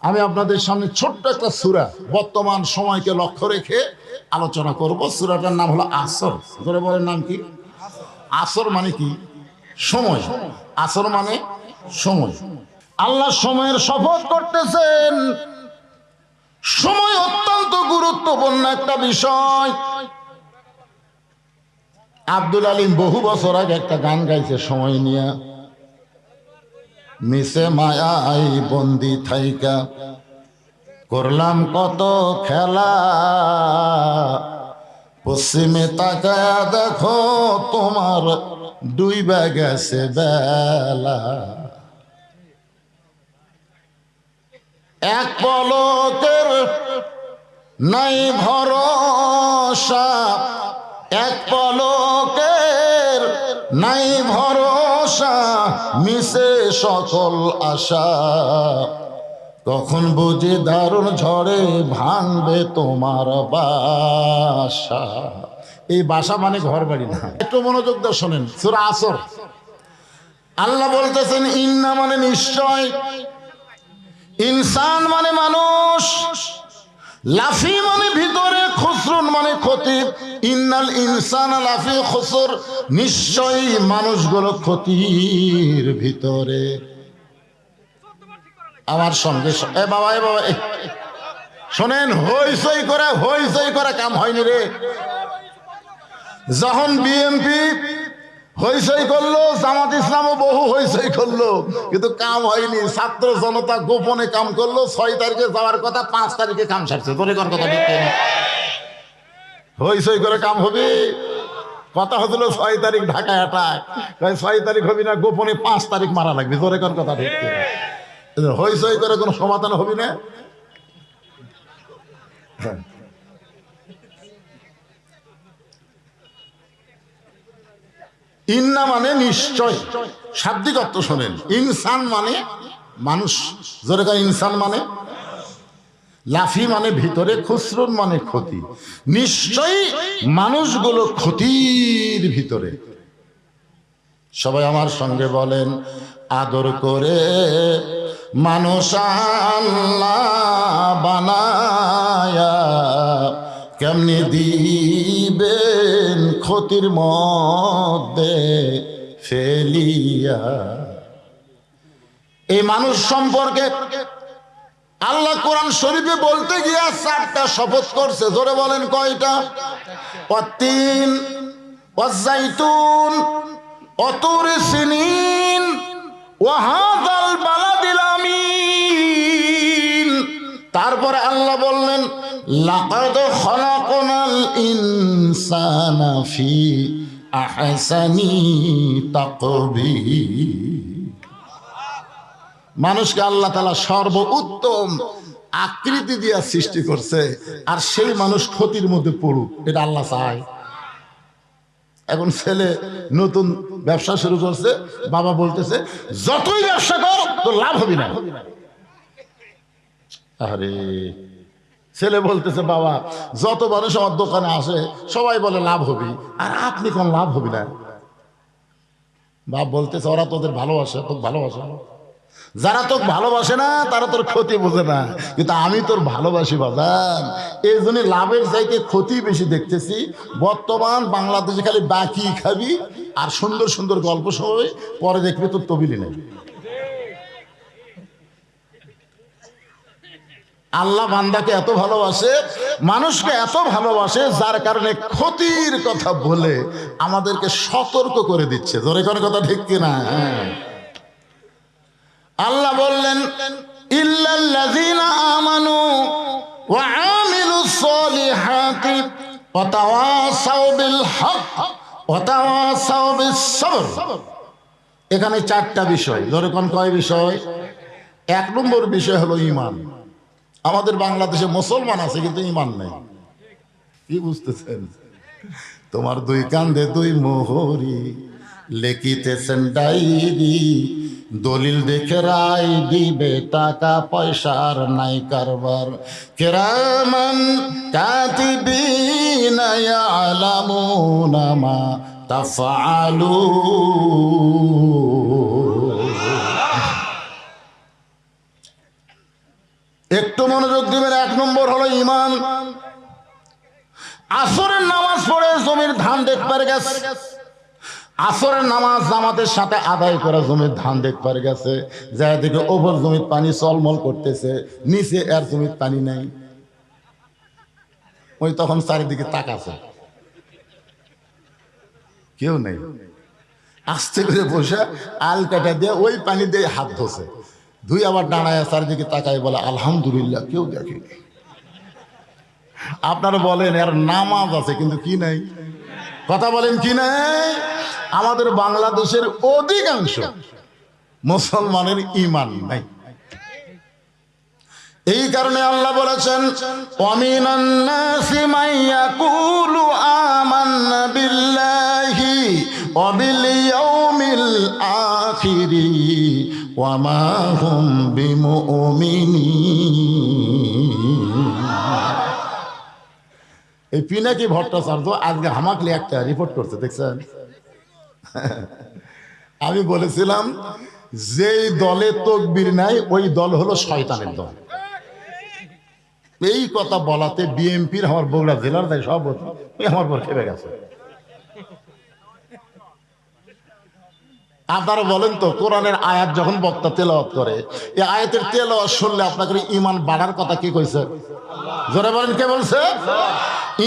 আমি আপনাদের সামনে ছোট্ট একটা সূরা বর্তমান সময়কে লক্ষ্য রেখে আলোচনা করব। সূরাটার নাম হলো আসর। ধরে বলেন নাম কি? আসর মানে কি? সময়। আসর মানে সময়। আল্লাহ সময়ের শপথ করতেছেন। সময় অত্যন্ত গুরুত্বপূর্ণ একটা বিষয়। আব্দুল আলিম বহু বছর আগে একটা গান গাইছে সময় নিয়ে। মিশে মায়াই বন্দি থাইকা করলাম কত খেলা, পশ্চিমে তাকায়া দেখো তোমার ডুইবা গেছে বেলা। এক পলকের নাই ভরসা, এক পলকের নাই ভরসা, মিশে সকল আশা, কখন বুঝি দারুণ ঝড়ে ভাঙবে তোমার বাসা। এই বাসা মানে ঘর বাড়ি না। একটু মনোযোগ দিয়ে শোনেন সূরা আসর। আল্লাহ বলতেছেন ইন্না মানে নিশ্চয়, ইনসান মানে মানুষ, লাফি মানে ভিতরে, খুসরুন মানে ক্ষতি। ইন্নাল ইনসানা লাফি খুসর, নিশ্চয়ই মানুষগুলো ক্ষতির ভিতরে। আমার সঙ্গে এ বাবা শোনেন, হইচই করে কাম হয়নি রে। যখন বিএনপি হইচই করলো, জামাত ইসলামও বহু হইচই করলো, কিন্তু কাম হয়নি। ছাত্র জনতা গোপনে কাম করলো। 6 তারিখে যাওয়ার কথা, 5 তারিখে কাম সারছে। তোর কোন কথা ঠিক না? হইচই করে কাম হবে? কথা হচ্ছিল 6 তারিখ ঢাকায় আটায়, 6 তারিখ হবি না, গোপনে 5 তারিখ মারা লাগবে। তোরে কোন কথা ঠিক না? হইচই করে কোনো সমাধান হবি না। ইন্না মানে নিশ্চয়, শাব্দিক অর্থ শোনেন। ইনসান মানে মানুষ, যেরকম ইনসান মানে লাফি মানে ভিতরে, খুসরুন মানে ক্ষতি। নিশ্চয়ই মানুষগুলো ক্ষতির ভিতরে। সবাই আমার সঙ্গে বলেন, আদর করে মানুষ আল্লাহ বানায়া কেমনি দিবেন ক্ষতির মধ্যে ফেলিয়া। এই মানুষ সম্পর্কে আল্লাহ কোরআন শরীফে বলতে গিয়া 4টা শপথ করছে। ধরে বলেন কয়টা? ওয়াত্তিন, ওয়াজ্জাইতুন, ওয়াতুর সিনিন, ওয়া হাযাল বালাদিল আমিন। তারপরে আল্লাহ বললেন লাকাদ খালাকনাল ইনসানা ফি আহসানি তাকবীর। মানুষকে আল্লাহ তাআলা সর্বোত্তম আকৃতি দিয়ে সৃষ্টি করছে, আর সেই মানুষ ক্ষতির মধ্যে পড়ুক, এটা আল্লাহ চায়? এখন ছেলে নতুন ব্যবসা শুরু করছে, বাবা বলতেছে যতই ব্যবসা কর তোর লাভ হবে না। আরে ছেলে বলতেছে বাবা যত মানুষ আমার দোকানে আসে সবাই বলে লাভ হবে, আর আপনি কোন লাভ হবে না। বাপ বলতেছে ওরা তোদের ভালোবাসে, তোকে ভালোবাসে। যারা তোকে ভালোবাসে না তারা তোর ক্ষতি বোঝে না, কিন্তু আমি তোর ভালোবাসি বাজান। এই জন্য লাভের চাইতে ক্ষতি বেশি দেখতেছি। বর্তমান বাংলাদেশে খালি বাকি খাবি আর সুন্দর সুন্দর গল্প শোনাবি, পরে দেখবি তোর তবিলি নেই। আল্লাহ বান্দাকে এত ভালোবাসে, মানুষকে এত ভালোবাসে, যার কারণে ক্ষতির কথা বলে আমাদেরকে সতর্ক করে দিচ্ছে। ধরে কোন কথা ঠিক কিনা? আল্লাহ বললেন ইল্লাল্লাযীনা আমানু ওয়া আমিলুস সলিহাতি ওয়া তাওয়াসাউ বিল হক ওয়া তাওয়াসাউ বিস সবর। এখানে 4টা বিষয়। ধরে কোন কয় বিষয়? 1 নম্বর বিষয় হলো ঈমান। আমাদের বাংলাদেশে মুসলমান আছে কিন্তু ঈমান নেই। কি বুঝতেছেন? তোমার 2 কান্দে 2 মোহরি, লেখিতেছেন ডায়েরি, দলিল দেখে রায় দিবে, টাকা পয়সার নাই কারবার। কিরামান কাতিবিনা ইয়ালামুনা মা তাফআলুন। একটু মনোযোগ দিবেন। 1 নম্বর হলো ঈমান। আসরের নামাজ পড়ে জমির ধান দেখবার গেছে, আসরের নামাজ জামাতের সাথে আদায় করা জমির ধান দেখবার গেছে, যা দেখে ওপর জমির পানি চলমল করতেছে, নিচে এর জমির পানি নাই। ওই তখন চারিদিকে তাকাছে, কেউ নেই। আস্তে করে বসে আল কাটা দিয়ে ওই পানি দিয়ে হাত ধোছে, ধুই আবার দাঁড়ায় চারিদিকে তাকায় বলে আলহামদুলিল্লাহ, কেউ দেখেনি। আপনারা বলেন এর নামাজ আছে কিন্তু কি নাই? কথা বলেন কি নাই? আমাদের বাংলাদেশের অধিকাংশ মুসলমানের ঈমান নাই। এই কারণে আল্লাহ বলেছেন ওয়ামিনান নাসি মাইয়াকুলু আমান্না বিল্লাহি ওয়া বিল ইয়াউমিল আখিরি ওয়া মা হুম বিমুমিনিন। এই পিনাকি ভট্টাচার্য আজকে হামাকলি একটা রিপোর্ট করছে, দেখছেন? আমি বলেছিলাম যেই দলে তকবীর নাই ওই দল হলো শয়তানের দল। এই কথা বলাতে বিএনপির আমার বগুড়া জেলার দায় সভাপতি আমার পর খেপে গেছে। আপনারা বলেন তো, কোরআনের আয়াত যখন বক্তা তেলাওয়াত করে, এই আয়াতের তেলাওয়াত শুনলে আপনাদের ঈমান বাড়ার কথা কে কইছে? জোরে বলেন, কে বলছে?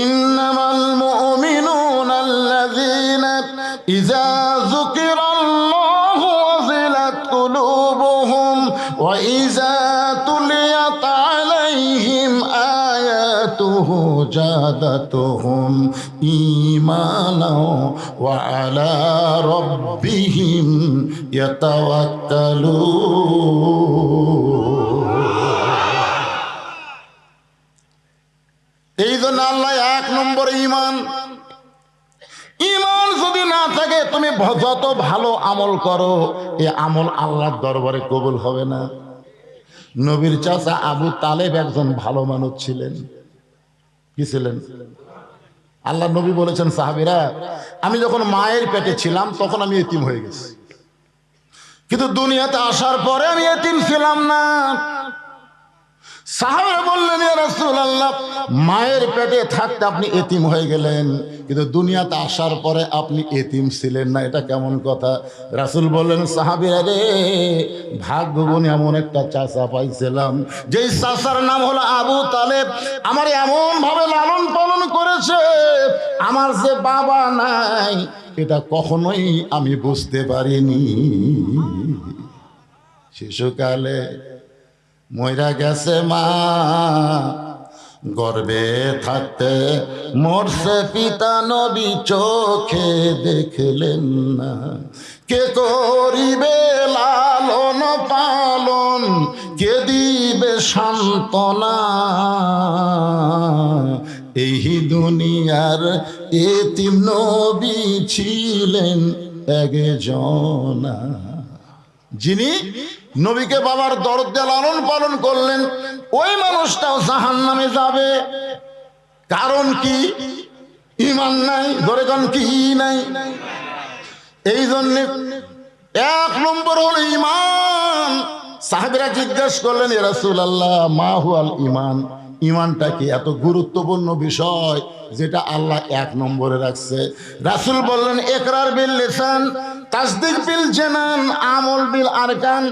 ইন্নামাল মুমিনুনা আল্লাযীনা ইযা যুকিরাল্লাহু ওয়াজিলাত কুলুবুহুম ওয়া ইযা তুলিয়াত আলাইহিম আয়াতুহু জাদাতুহুম ঈমানাও ওয়া আলা রাব্বিহিম ইয়াতাওয়াক্কালুন। এই জন্য আল্লাহ 1 নম্বর ঈমান। ঈমান যদি না থাকে তুমি যত ভালো আমল করো, এই আমল আল্লাহর দরবারে কবুল হবে না। নবীর চাচা আবু তালেব একজন ভালো মানুষ ছিলেন। কি ছিলেন? আল্লাহ নবী বলেছেন সাহাবীরা, আমি যখন মায়ের পেটে ছিলাম তখন আমি এতিম হয়ে গেছি, কিন্তু দুনিয়াতে আসার পরে আমি এতিম ছিলাম না। সাহাবারা বললেন ইয়া রাসূলুল্লাহ, মায়ের পেটে থাকতে আপনি এতিম হয়ে গেলেন, কিন্তু দুনিয়াতে আসার পরে আপনি এতিম ছিলেন না, এটা কেমন কথা? রাসূল বললেন সাহাবীরা রে, ভাগ্যবন এমন একটা চাচা পাইছিলাম, যেই চাচার নাম হলো আবু তালেব। আমার এমন ভাবে লালন পালন করেছে, আমার যে বাবা নাই এটা কখনোই আমি বুঝতে পারিনি। শিশুকালে মইরা গেছে মা, গর্ভে থাকতে মরছে পিতা, নবী চোখে দেখলেন না। কে করিবে লালন পালন, কে দিবে সান্ত্বনা, এই দুনিয়ার এতিম নবী ছিলেন একজনা। যিনি নবীকে বাবার দরদ দিয়ে লালন পালন করলেন, ওই মানুষটাও জাহান্নামে যাবে। কারণ কি? ঈমান নাই। ধরে কোন কি নাই? এই জন্য 1 নম্বর হলো ঈমান। সাহাবীরা জিজ্ঞেস করলেন ইয়া রাসূলুল্লাহ মা হুয়াল ঈমান, ঈমানটা কি? এত গুরুত্বপূর্ণ বিষয় যেটা আল্লাহ 1 নম্বরে রাখছে। রাসূল বললেন ইকরার বিল লিসান, তাসদিক বিল জানান, আমল বিল আরকান।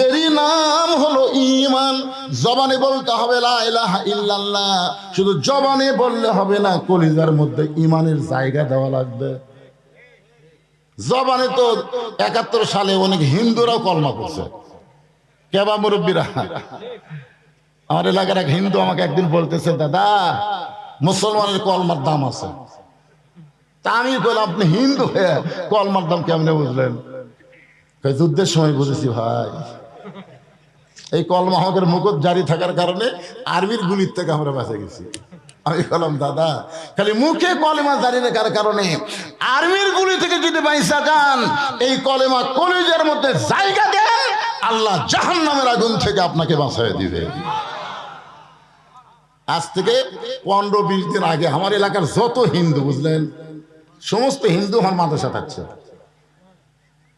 এরই নাম হলো ঈমান। জবানে বলতে হবে লা ইলাহা ইল্লাল্লাহ, শুধু জবানে বললে হবে না, কলিজার মধ্যে ঈমানের জায়গা দেওয়া লাগবে। জবানে তো 71 সালে অনেক হিন্দুরাও কলমা পড়ছে, কেবা মুরব্বীরা। আমার এলাকার এক হিন্দু আমাকে একদিন বলতেছে, দাদা মুসলমানের কলমার দাম আছে। তা আমি বললাম আপনি হিন্দু হয়ে কলমার দাম কেমনে বুঝলেন? যুদ্ধের সময় বুঝেছি ভাই, এই কলমা আমাদের মুকুট জারি থাকার কারণে আরবির গুলির থেকে আমরা বেঁচে গেছি। আমি বললাম দাদা, খালি মুখে কলেমা জারি রাখার কারণে আর্মির গুলি থেকে যদি বাইসা যান, এই কলেমা কলিজার মধ্যে জায়গা দেন, আল্লাহ জাহান্নামের আগুন থেকে আপনাকে বাঁচায় দিবে। আজ থেকে 15-20 দিন আগে আমার এলাকার যত হিন্দু, বুঝলেন, সমস্ত হিন্দু আমার মাদ্রাসা থাকছে।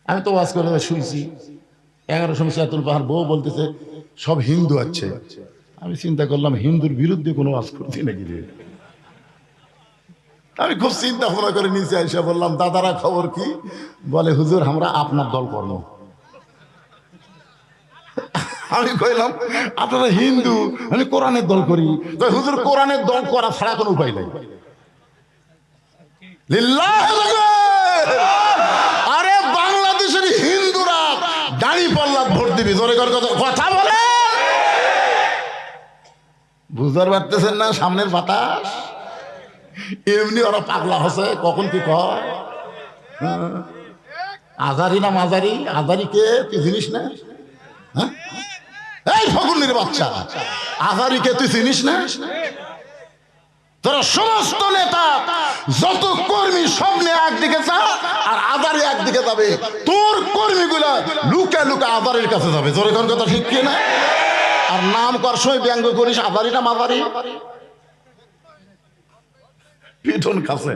আমি তো ওয়াজ করে শুইছি, 11 সময় সিয়াতুল পাহাড় বউ বলতেছে সব হিন্দু আছে। আমি চিন্তা করলাম হিন্দুর বিরুদ্ধে কোনো ওয়াজ করছি নাকি রে। আমি খুব চিন্তা ভাবনা করে নিচে এসে বললাম, দাদারা খবর কি? বলে, হুজুর আমরা আপনার দল করবো। আমি কইলাম, আপনারা হিন্দু, আমি কোরআনের দল করি। হুজুর কোরআনের দল করা ছাড়া কোনো উপায় নাই। আরে বাংলাদেশের হিন্দুরা দাড়ি পাল্লা ভোট দিবি, জোরে কথা বলে। বুঝতে পারতেছেন না সামনের বাতাস? এমনি ওরা পাগলা হসে, কখন কি কয়। আজারি না মাজারি? আজারি কে তুই চিনিস না? এই ফগুনের বাচ্চা, আজারি কে তুই চিনিস না? তোরা সমস্ত নেতা যত কর্মী সব নিয়ে একদিকে যা, আর আজারি একদিকে যাবে। তোর কর্মীগুলা লুকা লুকা আজারির কাছে যাবে। জোরে কোন কথা ঠিক কি না? আর নাম কর সময় ব্যঙ্গ করিস আজারি না মাজারি, পিঠন কাছে।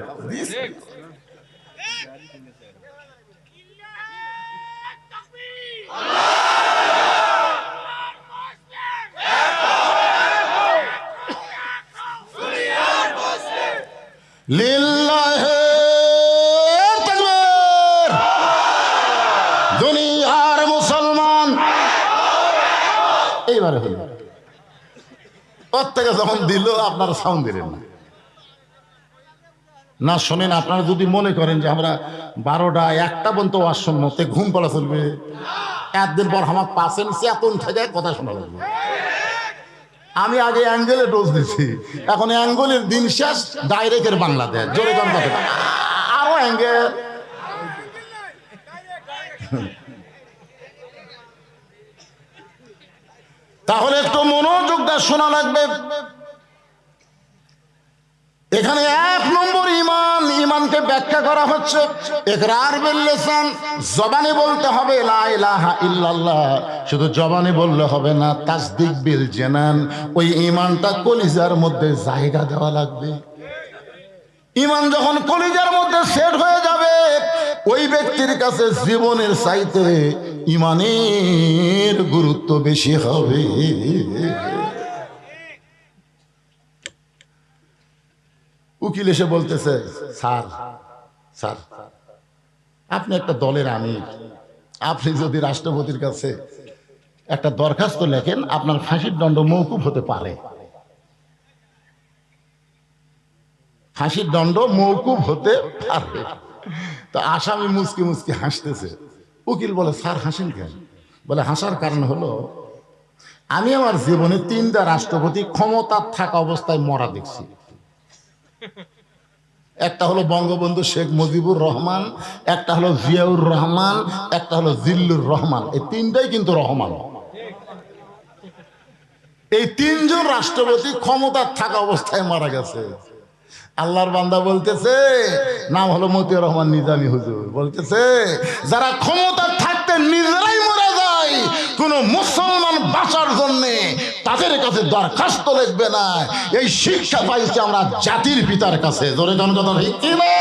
লিল্লাহে তাকবীর। দুনিয়ার মুসলমান এইবারে হল ওর থেকে যখন দিল আপনারা সাউন্ড দিলেন না। না শোনেন, আপনারা যদি মনে করেন যে আমরা 12টা 1টা পর্যন্ত ওয়াজ শুনবো, তে ঘুম পড়া চলবে। একদিন পর আমার পাশেন চেতন থেকে কথা শোনা লাগবে। আমি আগে অ্যাঙ্গেলে ডোজ দিছি, এখন অ্যাঙ্গেলের দিন শেষ, ডাইরেক্টের বাংলাদেশ। জোরে কম কথা, আরো অ্যাঙ্গেল। তাহলে একটু মনোযোগ দিয়ে শোনা লাগবে। এখানে 1 নম্বর ঈমান, ঈমানকে ব্যাখ্যা করা হচ্ছে ইকরার বিল লিসান, জবানে বলতে হবে লা ইলাহা ইল্লাল্লাহ। শুধু জবানে বললে হবে না, তাসদিক বিল জানান, ওই ঈমানটা কলিজার মধ্যে জায়গা দেওয়া লাগবে। ঈমান যখন কলিজার মধ্যে সেট হয়ে যাবে, ওই ব্যক্তির কাছে জীবনের চাইতে ঈমানের গুরুত্ব বেশি হবে। উকিল এসে বলতেছে, স্যার স্যার আপনি একটা দলের আমির, আপনি যদি রাষ্ট্রপতির কাছে একটা দরখাস্ত লেখেন আপনার ফাঁসির দণ্ড মওকুফ হতে পারে, ফাঁসির দণ্ড মওকুফ হতে পারে। তো আসামি মুচকি মুচকি হাসতেছে। উকিল বলে, স্যার হাসেন কেন? বলে, হাসার কারণ হলো আমি আমার জীবনে 3টা রাষ্ট্রপতি ক্ষমতার থাকা অবস্থায় মরা দেখছি। একটা হলো বঙ্গবন্ধু শেখ মুজিবুর রহমান, একটা হলো জিয়াউর রহমান, একটা হলো জিল্লুর রহমান। এই 3টাই কিন্তু রহমান। এই 3 জন রাষ্ট্রপতি ক্ষমতার থাকা অবস্থায় মারা গেছে। আল্লাহর বান্দা বলতেছে, নাম হলো মতিউর রহমান নিজামী হুজুর, বলতেছে যারা ক্ষমতার থাকতে নিজেরাই মারা যায়, কোন মুসলমান বাঁচার জন্য তাদের কাছে দরখাস্ত লিখবে না। এই শিক্ষা পাইছি আমরা জাতির পিতার কাছে। জোরে জন কথা ঠিক কি না?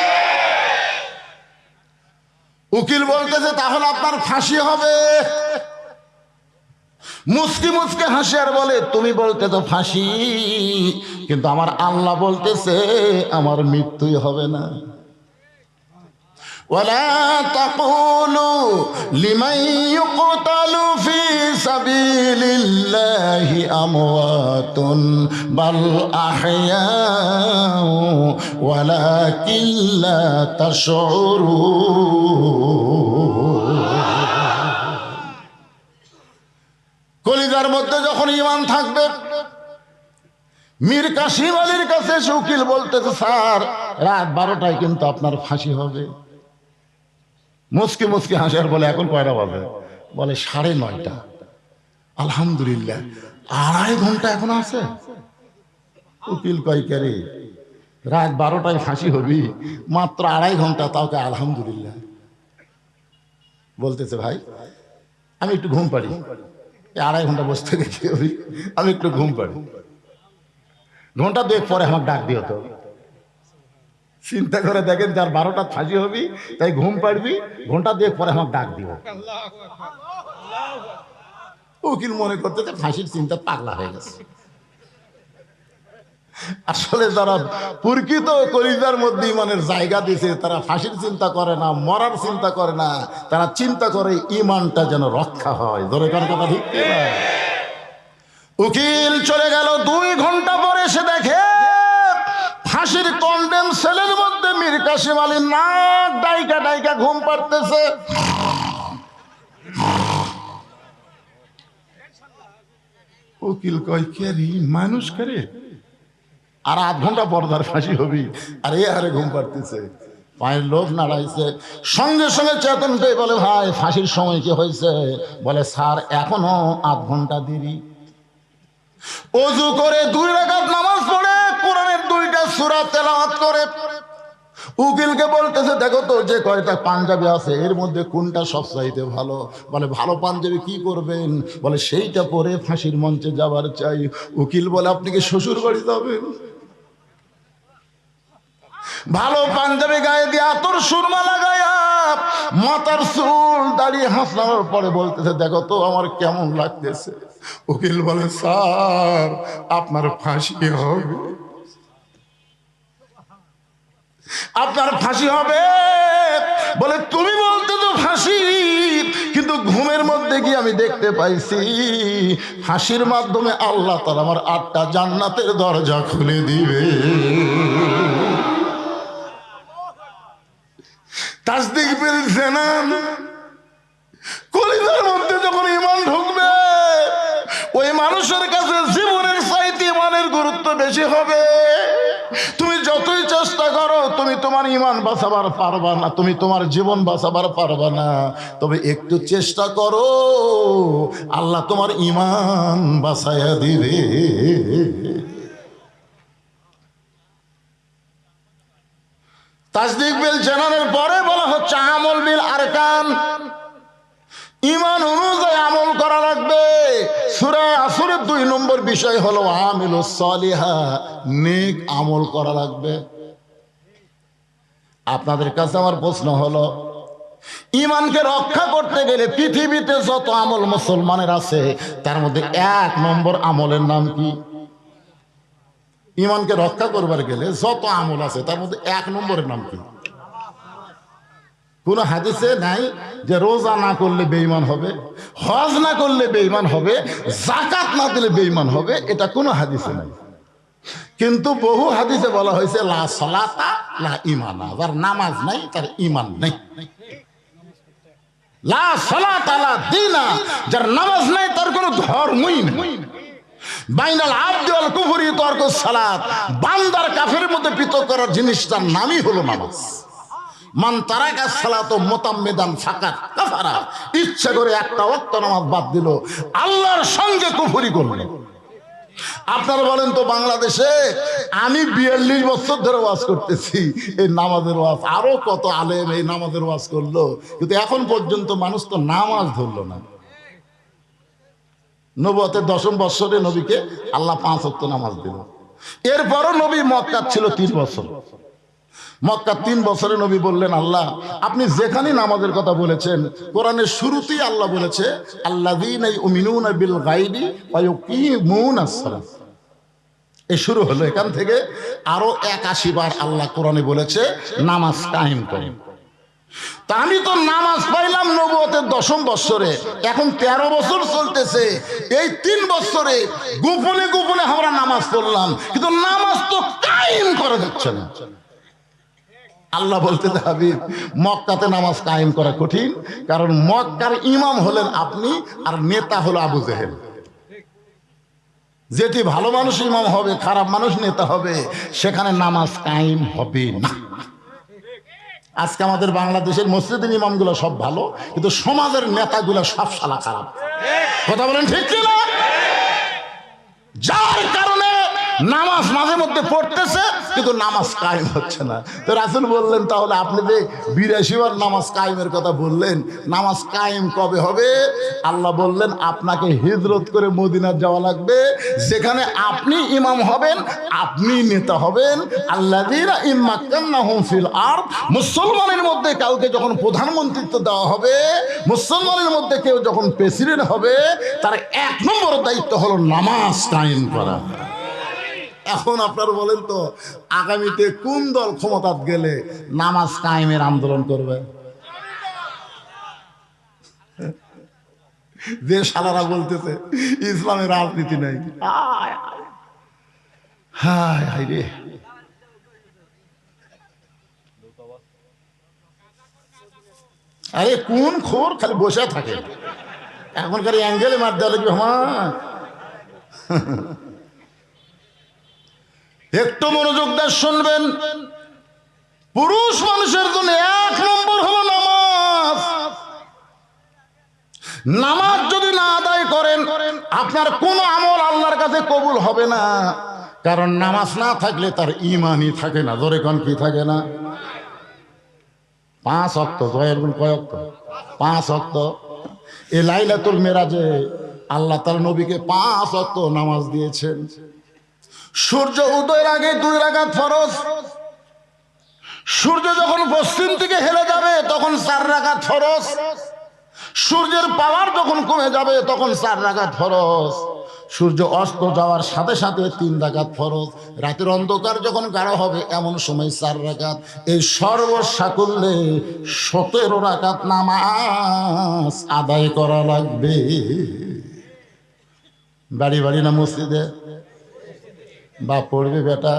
উকিল বলতেছে, তাহলে আপনার ফাঁসি হবে। মুচকি মুচকি হাসি আর বলে, তুমি বলতে তো ফাঁসি, কিন্তু আমার আল্লাহ বলতেছে আমার মৃত্যুই হবে না। ওয়ালা তাকুলু লিমান ইউকতালু ফি সাবিলিল্লাহি আমওয়াতুন বাল আহইয়াউ ওয়ালাকিন লা তাশউরুন। কলিজার মধ্যে যখন ঈমান থাকবে, মীর কাসিম আলীর কাছে উকিল বলতেছে, স্যার রাত 12টায় কিন্তু আপনার ফাঁসি হবে। মুচকি মুচকি হাসিয়ার বলে, এখন কয়টা বাজে? বলে 9:30। আলহামদুলিল্লাহ, 2.5 ঘন্টা এখন আছে। উকিল কয়, কে রে, রাত 12টায় ফাঁসি হবি, মাত্র 2.5 ঘন্টা, তাও কে আলহামদুলিল্লাহ। বলতেছে, ভাই আমি একটু ঘুম পাড়ি, 2.5 ঘন্টা বসে থেকে কি হবি, আমি একটু ঘুম পাড়ি, ঘন্টা 2 পরে আমাকে ডাক দিও তো। চিন্তা করে দেখেন, যার 12টা ফাঁসি হবি তাই ঘুম পাড়বি, ঘন্টা 2 পরে আমাকে ডাক দিও। উকিল মনে করতে ফাঁসির চিন্তা পাগলা হয়ে গেছে। আসলে যারা প্রকৃত কলিজার মধ্যে ইমানের জায়গা দিয়েছে তারা ফাঁসির চিন্তা করে না, মরার চিন্তা করে না, তারা চিন্তা করে ইমানটা যেন রক্ষা হয়। ধরে কার কথা ঠিক না? উকিল চলে গেল, 2 ঘন্টা পরে সে দেখে ফাঁসির কন্ডেম সেলের মধ্যে মীর কাসেম আলী নাক ডাইকা ডাইকা ঘুম পাড়তেছে। উকিল কয় কে রে, মানুষ করে আর 8 ঘন্টা পর তার ফাঁসি হবি, আর এ হারে ঘুম পাড়তেছে। পায়ের লোভ নাড়াইছে, সঙ্গে সঙ্গে চেতন পেয়ে বলে ভাই ফাঁসির সময় কি হয়েছে? বলে স্যার এখনো 8 ঘন্টা দেরি। ওযু করে 2 রাকাত নামাজ পড়ে কোরআনের 2টা সূরা তেলাওয়াত করে উকিলকে বলতেছে দেখো তো যে কয়টা পাঞ্জাবি আছে এর মধ্যে কোনটা সবচাইতে ভালো? বলে ভালো পাঞ্জাবি কি করবেন? বলে সেইটা পরে ফাঁসির মঞ্চে যাবার চাই। উকিল বলে আপনি কি শ্বশুর বাড়ি যাবেন? ভালো পাঞ্জাবি গায়ে দিয়ে আতর সুরমা লাগায়া মাথার চুল দাড়ি হাসনার পরে বলতেছে দেখো তো আমার কেমন লাগতেছে। উকিল বলে স্যার আপনার ফাঁসি হবে, আপনার ফাঁসি হবে। বলে তুমি বলতে তো ফাঁসি, কিন্তু ঘুমের মধ্যে গিয়ে আমি দেখতে পাইছি ফাঁসির মাধ্যমে আল্লাহ তাআলা আমার 8টা জান্নাতের দরজা খুলে দিবে। তাসদিক বিল জানান, কলিজার মধ্যে যখন ঈমান ঢুকবে ওই মানুষের কাছে জীবনের চাইতে ঈমানের গুরুত্ব বেশি হবে। তুমি যতই চেষ্টা করো তুমি তোমার ঈমান বাঁচাবার পারবা না, তুমি তোমার জীবন বাঁচাবার পারবা না। তবে একটু চেষ্টা করো, আল্লাহ তোমার ঈমান বাঁচায়া দিবে। তাসদিক বিল জানানের পরে বলা হচ্ছে আমল বিল আরকান, ঈমান অনুযায়ী আমল করা লাগবে। সূরা আসরের 2 নম্বর বিষয় হলো আমিলুস সালিহা, নেক আমল করা লাগবে। আপনাদের কাছে আমার প্রশ্ন হলো ঈমানকে রক্ষা করতে গেলে পৃথিবীতে যত আমল মুসলমানের আছে তার মধ্যে 1 নম্বর আমলের নাম কি? ঈমানকে রক্ষা করবার গেলে যত আমল আছে তার মধ্যে 1 নম্বরের নাম কি? কোন হাদিসে নাই যে রোজা না করলে বেঈমান হবে, হজ না করলে বেঈমান হবে, যাকাত না দিলে বেঈমান হবে, এটা কোনো হাদিসে নাই। কিন্তু বহু হাদিসে বলা হয়েছে লা সালাতা লা ঈমানা, যার নামাজ নাই তার ঈমান নাই। লা সালাতা লা দীনা, যার নামাজ নাই তার কোনো ধর্মই নেই। বাইনাল আবদি ওয়াল কুফরি তারকুস সালাত, বান্দার কাফেরের মধ্যে পৃথক করার জিনিসটার নামই হলো নামাজ। মান তারাকা সালাত মুতাম্মিদান ফাকাত কাফারা, ইচ্ছা করে একটা ওয়াক্ত নামাজ বাদ দিল আল্লাহর সঙ্গে কুফরি করলো। আপনারা বলেন তো বাংলাদেশে আমি 42 বছর ধরে ওয়াজ করতেছি, এই নামাজের ওয়াজ, আরো কত আলেম এই নামাজের ওয়াজ করলো, কিন্তু এখন পর্যন্ত মানুষ তো নামাজ ধরলো না। নবুয়তের 10ম বৎসরে নবীকে আল্লাহ 5 ওয়াক্ত নামাজ দিল। এরপরও নবী মক্কা ছিল 3 বছর। মক্কা 3 বছরে নবী বললেন আল্লাহ আপনি যেখানে নামাজের কথা বলেছেন কোরআনের শুরুতেই আল্লাহ বলেছে আল্লাযীনা ইউমিনুনা বিল গায়বি ওয়া ইউকিমুনাস সালাত। এই শুরু হলো এখান থেকে। আরো 81 বার আল্লাহ কোরআনে বলেছে নামাজ কায়েম করুন। তা আমি তো নামাজ পাইলাম নবুয়তের 10ম বৎসরে, এখন 13 বছর চলতেছে। এই 3 বছরে গোপনে গোপনে আমরা নামাজ পড়লাম, কিন্তু নামাজ তো কায়েম করা যাচ্ছে না। আল্লাহ বলতে হাবিব মক্কাতে নামাজ কায়েম করা কঠিন, কারণ মক্কার ইমাম হলেন আপনি আর নেতা হলো আবু জেহেল। যেটি ভালো মানুষ ইমাম হবে, খারাপ মানুষ নেতা হবে, সেখানে নামাজ কায়েম হবে না। আজকে আমাদের বাংলাদেশের মসজিদের ইমামগুলো সব ভালো, কিন্তু সমাজের নেতাগুলো সব শালা খারাপ। কথা বলেন ঠিক কি না? যার কারণে নামাজ মাঝে মধ্যে পড়তেছে কিন্তু নামাজ কায়েম হচ্ছে না। তো রাসূল বললেন তাহলে আপনি যে 82 বার নামাজ কায়েমের কথা বললেন, নামাজ কায়েম কবে হবে? আল্লাহ বললেন আপনাকে হিজরত করে মদিনা যাওয়া লাগবে, যেখানে আপনি ইমাম হবেন, আপনি নেতা হবেন। আল্লাযীনা ইম্মাক্কান্নাহুম ফিল আরদ, মুসলমানের মধ্যে কাউকে যখন প্রধানমন্ত্রিত্ব দেওয়া হবে, মুসলমানের মধ্যে কেউ যখন প্রেসিডেন্ট হবে, তার 1 নম্বর দায়িত্ব হলো নামাজ কায়েম করা। এখন আপনারা বলেন তো আগামীতে কোন দল ক্ষমতাত গেলে নামাজ কায়েমের আন্দোলন করবে? যে শালারা বলতেছে ইসলামের রাজনীতি নাই। হায় হায় রে, আরে কোন খোর খালি বসে থাকে, এখনকার অ্যাঙ্গেলে মার দেওয়া লাগবে। হ্যাঁ, একটু মনোযোগ দিয়ে শুনবেন। পুরুষ মানুষের জন্য 1 নম্বর হলো নামাজ। নামাজ যদি না আদায় করেন আপনার কোন আমল আল্লাহর কাছে কবুল হবে না, কারণ নামাজ না থাকলে তার ঈমানই থাকে না। ধরে কোন কি থাকে না? 5 ওয়াক্ত। জয়ের গুণ কয় ওয়াক্ত? 5 ওয়াক্ত। এই লাইলাতুল মেরাজে আল্লাহ তার নবীকে 5 ওয়াক্ত নামাজ দিয়েছেন। সূর্য উদয়ের আগে 2 রাকাত ফরজ, সূর্য যখন পশ্চিম থেকে হেলে যাবে তখন 4 রাকাত ফরজ, সূর্যের পাওয়ার যখন কমে যাবে তখন 4 রাকাত ফরজ, সূর্য অস্ত যাওয়ার সাথে সাথে 3 রাকাত ফরজ, রাতের অন্ধকার যখন গাঢ় হবে এমন সময় 4 রাকাত। এই সর্বসাকুল্যে 17 রাকাত নামাজ আদায় করা লাগবে। বাড়ি বাড়ি না মসজিদে? বা পড়বে বেটা।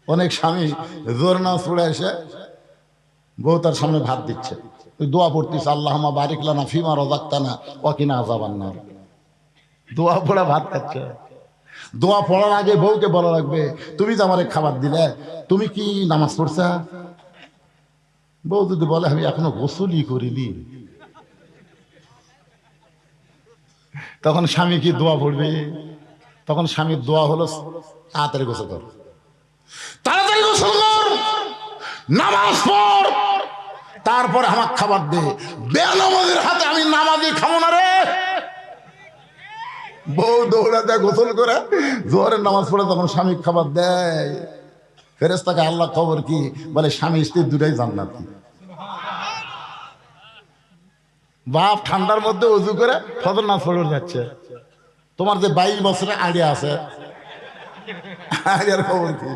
অনেক স্বামী জোর নামাজ পড়ে এসে বউ তার সামনে ভাত দিচ্ছে, তুই দোয়া পড়তিস, আল্লাহুম্মা বারিক লানা ফিমা রাযাকতানা ওয়া কিনা আযাবান্নার। দোয়া পড়া ভাত খাচ্ছে। দোয়া পড়ার আগে বউকে বলা লাগবে, তুমি তো আমারে খাবার দিলে, তুমি কি নামাজ পড়ছা? বউ যদি বলে আমি এখনো গোসলই করিনি, তখন স্বামী কি দোয়া পড়বে? তখন স্বামীর দোয়া হলো তাড়াতাড়ি গোসল কর, তাড়াতাড়ি গোসল কর, নামাজ পড়, তারপরে আমার খাবার দে। বেনামাজের হাতে আমি নামাজই খাবো না রে। বউ দৌড়া দেয় গোসল করে, জোহরের নামাজ পড়ে তখন স্বামী খাবার দেয়। ফেরেশতাকে আল্লাহ খবর কি বলে, স্বামী স্ত্রী দুটাই জান্নাতি। বাপ ঠান্ডার মধ্যে উজু করে ফজর নামাজ পড়ে যাচ্ছে, তোমার যে 22 বছরের আইডিয়া আছে, আইডিয়ার খবর কি?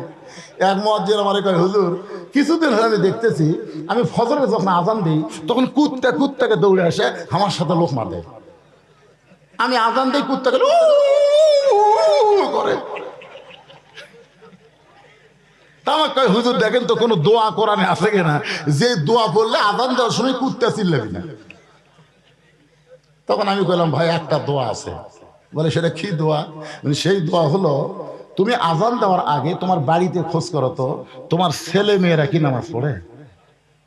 এক মুয়াজ্জিন আমারে কয়, হুজুর কিছুদিন হলে আমি দেখতেছি আমি ফজরে যখন আজান দিই তখন কুত্তাকে দৌড়ে আসে আমার সাথে লোক মার দেয়। আমি আজান দিই, কুত্তাকে করে। আমার কয়, হুজুর দেখেন তো কোনো দোয়া কোরআনে আছে কিনা যে দোয়া পড়লে আজান দেওয়ার সময় কুত্তা চিল্লাবি না? তখন আমি বললাম, ভাই একটা দোয়া আছে। বলে, সেটা কি দোয়া? সেই দোয়া হলো, তুমি আজান দেওয়ার আগে তোমার বাড়িতে খোঁজ করো তো তোমার ছেলে মেয়েরা কি নামাজ পড়ে।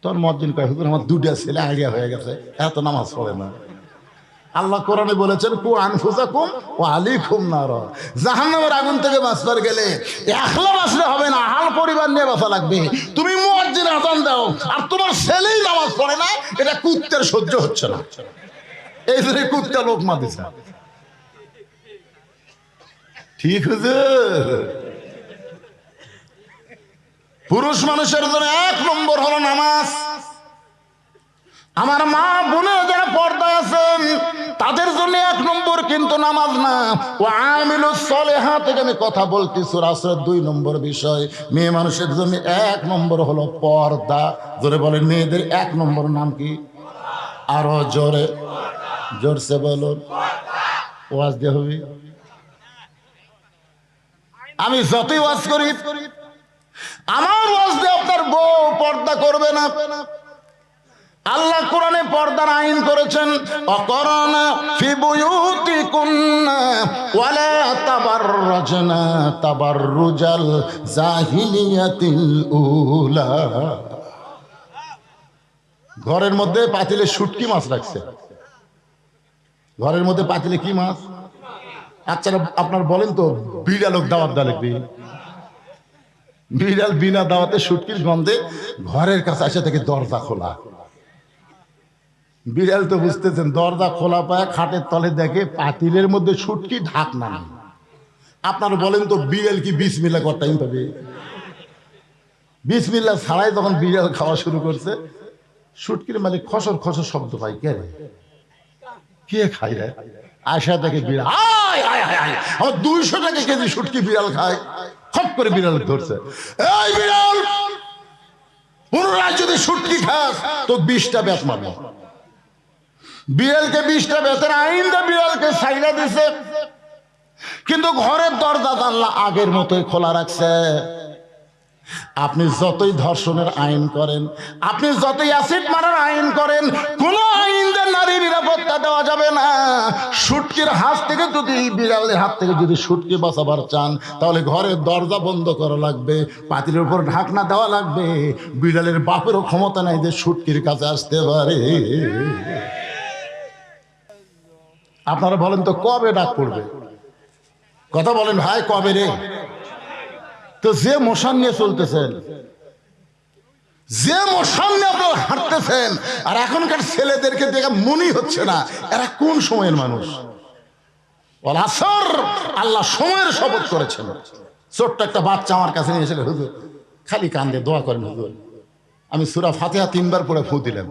তোর মুয়াজ্জিন কয়, হুজুর আমার 2টা ছেলে আইডিয়া হয়ে গেছে, এত নামাজ পড়ে না। আল্লাহ কোরআনে বলেছেন, কু আনফুসাকুম ওয়া আলাইকুম নার। জাহান্নামের আগুন থেকে বাঁচবার গেলে একলা বাঁচলে হবে না, আহল পরিবার নিয়ে বাঁচা লাগবে। তুমি মুয়াজ্জিন আজান দাও আর তোমার ছেলেই নামাজ পড়ে না, এটা কুত্তের সহ্য হচ্ছে না। এই জন্য কুত্তা লোক মাদিছে। ঠিক হুজুর? পুরুষ মানুষের জন্য 1 নম্বর হলো নামাজ। আমার মা বোনে যারা পর্দায় আছেন তাদের জন্য 1 নম্বর কিন্তু নামাজ না। ওয়া আমিলুস সলিহাত থেকে আমি কথা বলছি, সূরা আসরের 2 নম্বর বিষয়। মেয়ে মানুষের জন্য 1 নম্বর হলো পর্দা। জোরে বলেন, মেয়েদের 1 নম্বর নাম কি? আরো জোরে, জোরসে বলুন। ওয়াজ দিয়ে হবে। আমি যতই ওয়াজ করি, আমার ওয়াজ দিয়ে আপনার বউ পর্দা করবে না। আল্লাহ কোরআনে পর্দার আইন করেছেন, অকরনা ফি বুয়ুতিকুন্না ওয়ালা তাবাররাজনা তাবাররুজাল জাহিলিয়াতিল উলা। ঘরের মধ্যে পাতিলে শুটকি মাছ রাখছে। ঘরের মধ্যে পাতিলে কি মাছ? আচ্ছা আপনার বলেন তো, বিড়াল দাওয়াত দেওয়া লাগবে? বিড়াল বিনা দাওয়াতে শুটকির গন্ধে ঘরের কাছে এসে থেকে দরজা খোলা। বিড়াল তো বুঝতেছেন, দরজা খোলা পায় খাটের তলে দেখে পাতিলের মধ্যে শুটকি, ঢাকনা নেই। আপনার বলেন তো, বিড়াল কি বিসমিল্লাহ করতেই পাবে? বিসমিল্লাহ ছাড়াই তখন বিড়াল খাওয়া শুরু করছে, শুটকির মালিক খসর খসর শব্দ পাই। কে রে? কে খাই রে? আয়সা দেখে বিড়াল, আয় আয় আয় আমার 200 টাকা কেজি শুটকি বিড়াল খায়। খপ করে বিড়াল ধরছে, এই বিড়াল, পুনরায় যদি শুটকি খাস তো 20টা বেত মারবো। বিড়ালকে 20টা বেতের আইন দা বিড়ালকে ছাইড়া দিছে, কিন্তু ঘরের দরজা জানলা আগের মতোই খোলা রাখছে। আপনি যতই ধর্ষণের আইন করেন, আপনি যতই অ্যাসিড মারার আইন করেন, কোন আইন দিয়ে নারী নিরাপত্তা দেওয়া যাবে না। শুটকির হাত থেকে যদি, বিড়ালের হাত থেকে যদি শুটকি বাঁচাবার চান, তাহলে ঘরের দরজা বন্ধ করা লাগবে, পাতিলের উপর ঢাকনা দেওয়া লাগবে। বিড়ালের বাপেরও ক্ষমতা নাই যে শুটকির কাছে আসতে পারে। আপনারা বলেন তো কবে ডাক পড়বে? কথা বলেন ভাই, কবে রে? তো যে মোশন নিয়ে চলতেছেন, যে মোশন নিয়ে আপনারা হাঁটতেছেন, আর এখনকার ছেলেদেরকে দেখে মনেই হচ্ছে না এরা কোন সময়ের মানুষ। আল্লাহ সময়ের শপথ করেছেন। ছোট্ট একটা বাচ্চা আমার কাছে নিয়ে এসে, হুজুর খালি কান্দে, দোয়া করেন হুজুর। আমি সূরা ফাতিহা 3 বার পড়ে ফু দিলাম,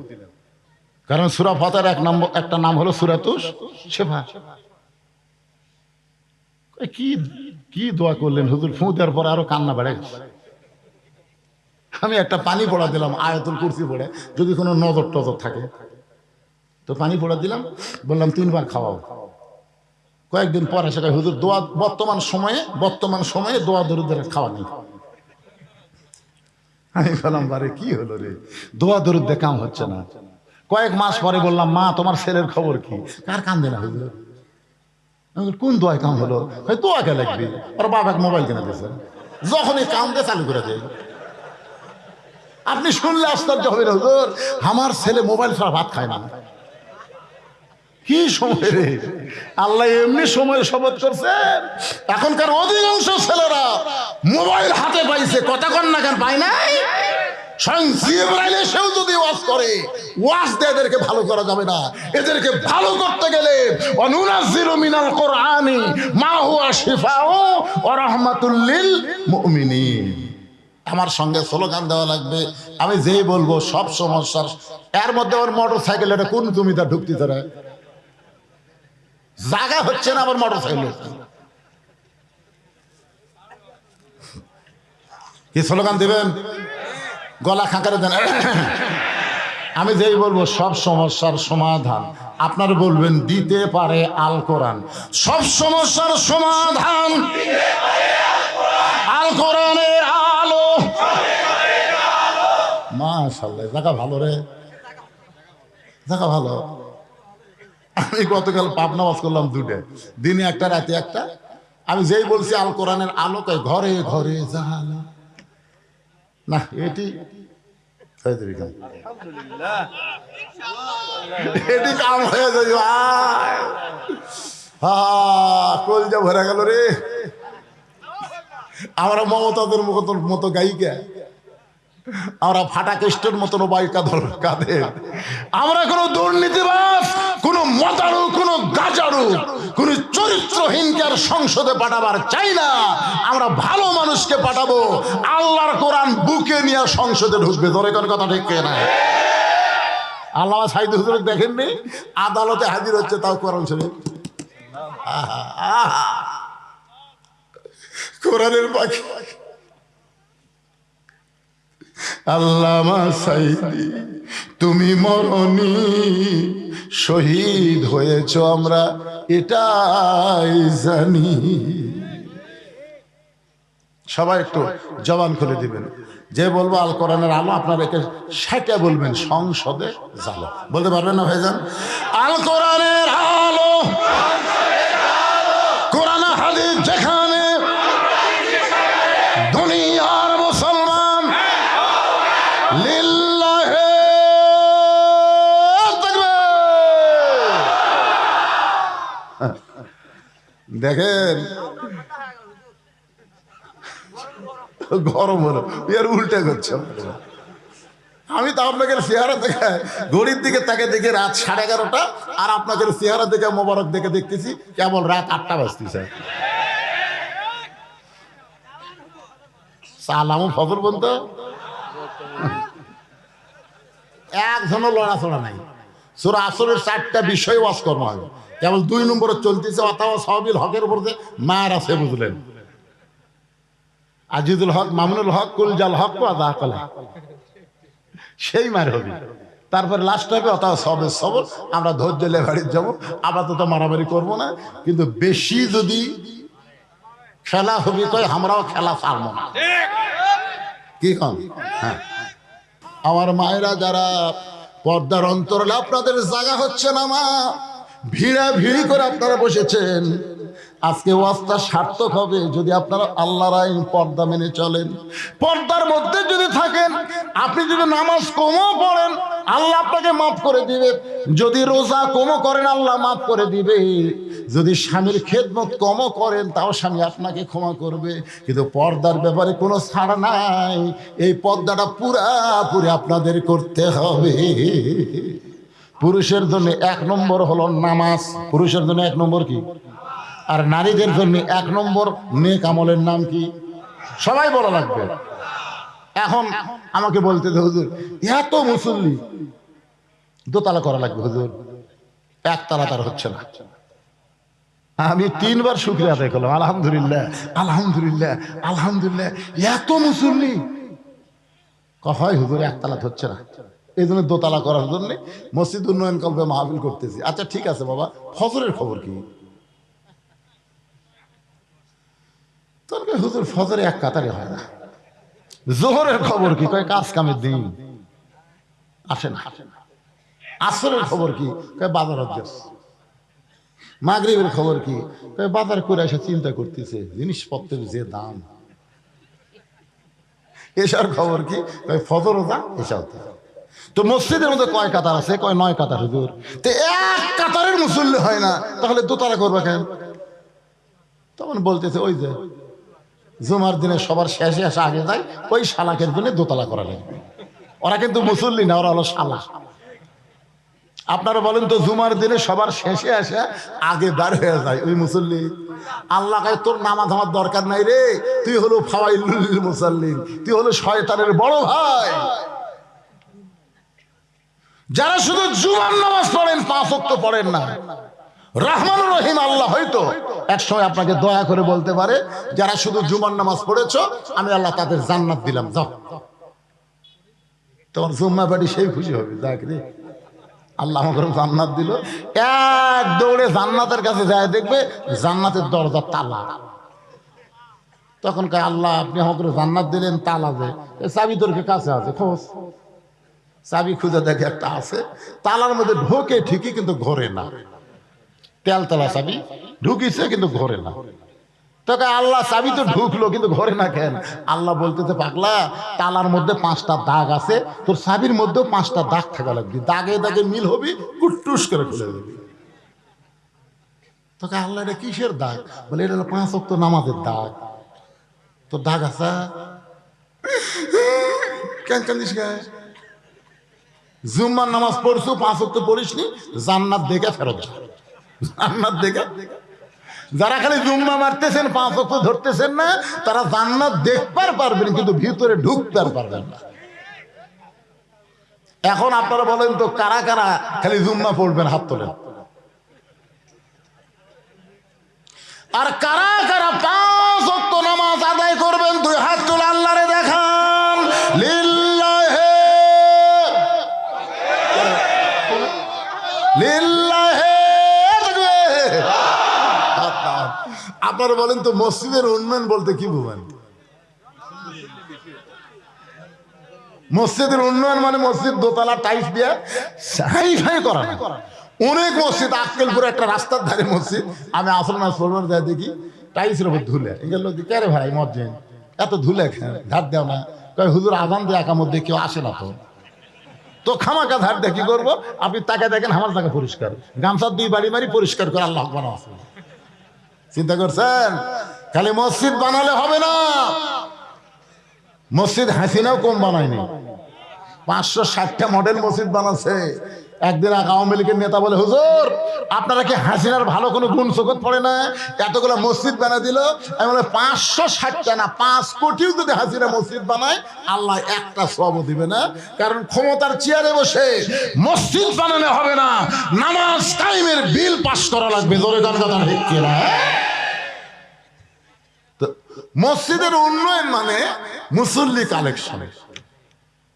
কারণ সূরা ফাতিহার একটা নাম হলো সূরাতুশ শিফা। কি কি দোয়া করলেন হুজুর? ফু দেওয়ার পর আরো কান্না বেড়ে গেছে। আমি একটা পানি পড়া দিলাম আয়াতুল কুরসি পড়ে, যদি কোনো নজর টজর থাকে তো পানি পড়া দিলাম, বললাম 3 বার খাওয়াও। কয়েকদিন পরে সেটা হুজুর দোয়া, বর্তমান সময়ে দোয়া দরুদের খাওয়া নেই। আমি বললাম বারে কি হলো রে, দোয়া দরুদ দিয়ে কাম হচ্ছে না। কয়েক মাস পরে বললাম, মা তোমার ছেলের খবর কি? কার কান্দে না হুজুর? কোন দোয়ায় কাম হলো? দোয়াকে লাগবে। ওর বাবাকে মোবাইল কিনে দিয়েছে, যখনই কাম দিয়ে চালু করে দেয়। আপনি শুনলে আশ্চর্য হবে হুজুর, আমার ছেলে মোবাইল ছাড়া ভাত খায় না। কি সময় রে! আল্লাহ এমনি সময়ের শপথ করছেন। এখনকার অধিকাংশ ছেলেরা মোবাইল হাতে পাইছে, কথা কন না কেন? পায় নাই? স্বয়ং জিবরাইল এসেও যদি ওয়াজ করে, ওয়াজ দিয়ে এদেরকে ভালো করা যাবে না। এদেরকে ভালো করতে গেলে অনুনাজ্জিলু মিনাল কোরআনি মা হুয়া শিফাউ ওয়া রাহমাতুল লিল মুমিনিন। আমার সঙ্গে স্লোগান দেওয়া লাগবে। আমি যেই বলবো সব সমস্যার, এর মধ্যে ওর মোটর সাইকেল, এটা কোন জমিদার ঢুকতে তারা জায়গা হচ্ছে না, আমার মোটর সাইকেল কি স্লোগান দিবেন? গলা খাঁকারে দেন। আমি যেই বলবো সব সমস্যার সমাধান, আপনারা বলবেন দিতে পারে আল কোরআন। সব সমস্যার সমাধান আল কোরআনের আলো। মাশাআল্লাহ, জায়গা ভালো রে, জায়গা ভালো। আমি গতকাল পাবনা ওয়াজ করলাম 2টে, দিনে একটা রাতে একটা। আমি যেই বলছি আল কোরআনের আলো, কয় ঘরে ঘরে জাহালা না, এটি এটি কাম হয়ে যায়। কলজা ভরে গেল রে। আমরা মমতাদের মতো গায়িকা, আমরা ফাটা কেষ্টের মতন বাইকা ধর কাঁধে। আমরা কোনো দুর্নীতিবাজ, কোনো মতারু, কোনো গাজারু, কোনো চরিত্রহীনকে আর সংসদে পাঠাবার চাই না। আমরা ভালো মানুষকে পাঠাবো, আল্লাহর কোরআন বুকে নিয়ে সংসদে ঢুকবে। ধরে কোন কথা ঠিক না? আল্লামা সাইদ হুজুর দেখেননি আদালতে হাজির হচ্ছে, তাও কোরআন শরীফ। কোরআনের পাখি আল্লামা সাইদি, তুমি মরনি, শহীদ হয়েছ আমরা এটাই জানি। সবাই একটু জবান খুলে দিবেন। যে বলবো আল কোরআনের আলো, আপনারা একে সেটা বলবেন সংসদে জালো। বলতে পারবেন না ভাইজান? আল কোরআনের আলো, কোরআন হাদিস যেখানে, দুনিয়ার মুসলমান লিল্লাহে তাকবীর। দেখেন গরম হলো, এর উল্টে করছে। আমি তো আপনাকে চেহারা দেখে, ঘড়ির দিকে তাকে দেখে রাত 11:30, আর আপনাকে চেহারা দেখে মোবারক দেখে দেখতেছি কেবল রাত 8টা বাজতেছে। সালামু ফজর বলতো একজনও লড়াচড়া নাই। সূরা আসরের 4টা বিষয় ওয়াজ করা হবে, কেবল 2 নম্বরে চলতেছে অথবা সাহাবিল হকের উপর মার আছে, বুঝলেন? আজিজুল হক, মামুনুল হক, কুলজাল হক, আদা কলা, সেই মার হবে। তারপরে লাস্ট হবে অথবা সবে সবল। আমরা ধৈর্য লেবাড়ির যাবো, আপাতত মারামারি করবো না, কিন্তু বেশি যদি খেলা হবে তো আমরাও খেলা ছাড়বো না, কি কন? হ্যাঁ, আমার মায়েরা যারা পর্দার অন্তরালে, আপনাদের জায়গা হচ্ছে না মা, ভিড়া ভিড়ি করে আপনারা বসেছেন। আজকে ওয়াজটা সার্থক হবে যদি আপনারা আল্লাহর আইন পর্দা মেনে চলেন, পর্দার মধ্যে যদি থাকেন। আপনি যদি নামাজ কমও পড়েন আল্লাহ আপনাকে মাফ করে দিবে, যদি রোজা কমও করেন আল্লাহ মাফ করে দিবে, যদি স্বামীর খেদমত কমও করেন তাও স্বামী আপনাকে ক্ষমা করবে। কিন্তু পর্দার ব্যাপারে কোনো ছাড় নাই, এই পর্দাটা পুরাপুরি আপনাদের করতে হবে। পুরুষের জন্য 1 নম্বর হলো নামাজ, পুরুষের জন্য 1 নম্বর কি? আর নারীদের জন্য 1 নম্বর নেক আমলের নাম কি? সবাই বলা লাগবে। এখন আমাকে বলতে দে হুজুর, এত মুসল্লি দোতলা করা লাগবে হুজুর, 1 তলা তার হচ্ছে না। আমি 3 বার শুকরিয়া আদায় করলাম, আলহামদুলিল্লাহ আলহামদুলিল্লাহ আলহামদুলিল্লাহ। এত মুসল্লি হয় হুজুর 1 তলা হচ্ছে না, এই জন্য দোতলা করার জন্য মসজিদ উন্নয়ন কল্পে মাহফিল করতেছি। আচ্ছা ঠিক আছে বাবা, ফজরের খবর কি? হুজুর ফজরে 1 কাতারে হয় না। জোহরের খবর কি? কয় কাজ কামের দিন আসে না। আসরের খবর কি? কয় বাজার অভ্যাস। মাগরিবের খবর কি? কয় বাজার করে এসে চিন্তা করতেছে জিনিসপত্রের যে দাম। এসার খবর কি? কয় ফজর যা এসা হতে। তো মসজিদের মধ্যে কয় কাতার আছে? কয় 9 কাতার হুজুর। তো 1 কাতারের মুসল্লি হয় না, তাহলে দোতলা করবে কেন? তখন বলতেছে ওই যে জুমার দিনে সবার শেষে আসা আগে যায়, ওই শালাকের জন্য দোতলা করা লাগবে। ওরা কিন্তু মুসল্লি না, ওরা হলো শালা। আপনারা বলেন তো, জুমার দিনে সবার শেষে আসা আগে বার হয়ে যায় ওই মুসল্লি? আল্লাহ কয় তোর নামাজ আমার দরকার নাই রে, তুই হলো ফাওয়াইলুল মুসাল্লিন, তুই হলো শয়তানের বড় ভাই। যারা শুধু জুমার নামাজ পড়েন, 5 ওয়াক্ত পড়েন না, রহমানুর রহিম আল্লাহ হয়তো একসময় আপনাকে দয়া করে বলতে পারে, যারা শুধু জুমার নামাজ পড়েছো আমি আল্লাহ তাদের জান্নাত দিলাম, যাও। তোমার জুম্মা বাড়ি সেই খুশি হবে, দেখ রে আল্লাহ আমাকে জান্নাত দিল। 1 দৌড়ে জান্নাতের কাছে যায়, দেখবে জান্নাতের দরজা তালা। তখন কয় আল্লাহ আপনি আমাকে জান্নাত দিলেন, তালা যে চাবি তোর কাছে আছে, খোঁজ। চাবি খুঁজে দেখে একটা আছে, তালার মধ্যে ঢোকে ঠিকই কিন্তু ঘরে না, তেলতলা চাবি ঢুকিছে কিন্তু ঘরে না। তোকে আল্লাহ চাবি তো ঢুকলো কিন্তু ঘরে না কেন? আল্লাহ বলতেছে পাগলা, তালার মধ্যে 5টা দাগ আছে, তোর চাবির মধ্যেও 5টা দাগ থাকা লাগবে, দাগে দাগে মিল হবি, কুট্টুস করে খুলে দেবে। তোকে আল্লাহ এটা কিসের দাগ? বলে এটা হলো 5 ওয়াক্ত নামাজের দাগ। তোর দাগ আছে কেন কান্দিস? জুম্মার নামাজ পড়ছো, 5 ওয়াক্ত পড়িসনি, জান্নাত দেখে ফেরত যা, জান্নাত দেখে। যারা খালি জুম্মা মারতেছেন, 5 ওয়াক্ত ধরতেছেন না, তারা জান্নাত দেখতে পারবেন কিন্তু ভিতরে ঢুকতে পারবেন না। এখন আপনারা বলেন তো, কারা কারা খালি জুম্মা পড়বেন? হাত তোলেন। আর কারা কারা 5 ওয়াক্ত নামাজ আদায় করবেন? 2 হাত তুলে আল্লাহরে দেখান। লিল্লাহে লিল্লাহে। আপনারা বলেন তো, মসজিদের উন্নয়ন বলতে কি বুঝেন? মসজিদের উন্নয়ন মানে মসজিদ দোতলা টাইলস দিয়ে হাই করা না। অনেক মসজিদ, আক্কেলপুরে একটা রাস্তার ধারে মসজিদ, আমি আসল নামাজ পড়বার যাই দেখি টাইলসের উপর ধুলে। এগুলো কে ভাই মসজিদ এত ধুলে ধার দেও না? কয় হুজুর আজান দিয়ে একা মধ্যে কেউ আসে না তো, তো খামাকা ধার দিয়ে কি করবো? আপনি তাকে দেখেন আমার জায়গা পরিষ্কার, গামছা 2 বাড়ি মারি পরিষ্কার করে আল্লাহ আকবার আছে। চিন্তা করছেন? খালি মসজিদ বানালে হবে না। মসজিদ হাসিনাও কম বানায়নি, 560টা মডেল মসজিদ বানাচ্ছে। একদিন এক আওয়ামী লীগের নেতা বলে, হুজুর আপনারা কি হাসিনার ভালো কোনো গুণ চোখত পড়ে না? এতগুলো মসজিদ বানা দিল। আমি বলে 560টা না 5 কোটিও যদি হাসিনা মসজিদ বানায় আল্লাহ একটা সওয়াবও দিবে না। কারণ ক্ষমতার চেয়ারে বসে মসজিদ বানানো হবে না, নামাজ কায়েমের বিল পাস করা লাগবে। জোরে গান কথা ঠিক কিনা? তো মসজিদের উন্নয়ন মানে মুসল্লি কালেকশন।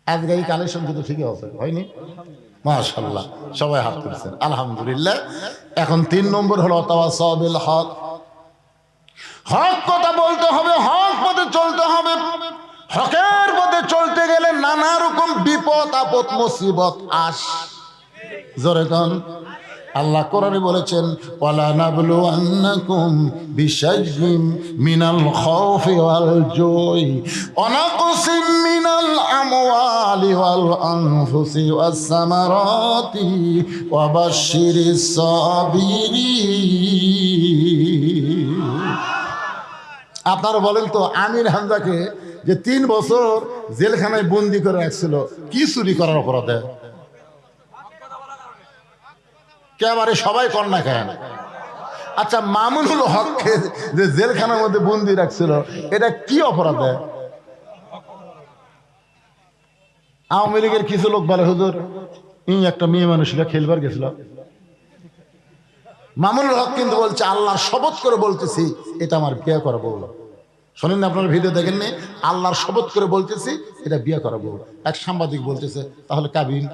আজকে এই কালেকশন কিন্তু ঠিকই আছে, হয়নি? মাশাআল্লাহ, সবাই হাত তুলছেন, আলহামদুলিল্লাহ। এখন 3 নম্বর হলো তাওয়াসাউ বিল হক। হক কথা বলতে হবে, হক পথে চলতে হবে। হকের পথে চলতে গেলে নানা রকম বিপদ আপদ মুসিবত জোরে গান। আল্লাহ কোরআনে বলেছেন, ওয়ালা নাবলুওয়ান্নাকুম বিশাইইন মিনাল খাউফি ওয়াল জুই ওয়া নাকসিম মিনাল আমওয়ালি ওয়াল আনফুসি ওয়াস সামারাতি ওয়া বাশশিরিস সাবিরিন। আপনারা বলেন তো, আমির হামজাকে যে 3 বছর জেলখানায় বন্দি করে রাখছিল কি চুরি করার অপরাধে? একেবারে সবাই কন্যা খায়। আচ্ছা, মামুনুল হককে যে জেলখানার মধ্যে বন্দি রাখছিল এটা কি অপরাধে? আওয়ামী লীগের কিছু লোক বলে, হুজুর একটা মেয়ে মানুষরা খেলবার গেছিল। মামুনুল হক কিন্তু বলছে, আল্লাহর শপথ করে বলতেছি এটা আমার বিয়ে করা বউ। শোনেন না, আপনারা ভিডিও দেখেননি? আল্লাহর শপথ করে বলতেছি এটা বিয়ে করা বউ। এক সাংবাদিক বলতেছে, তাহলে কাবিল?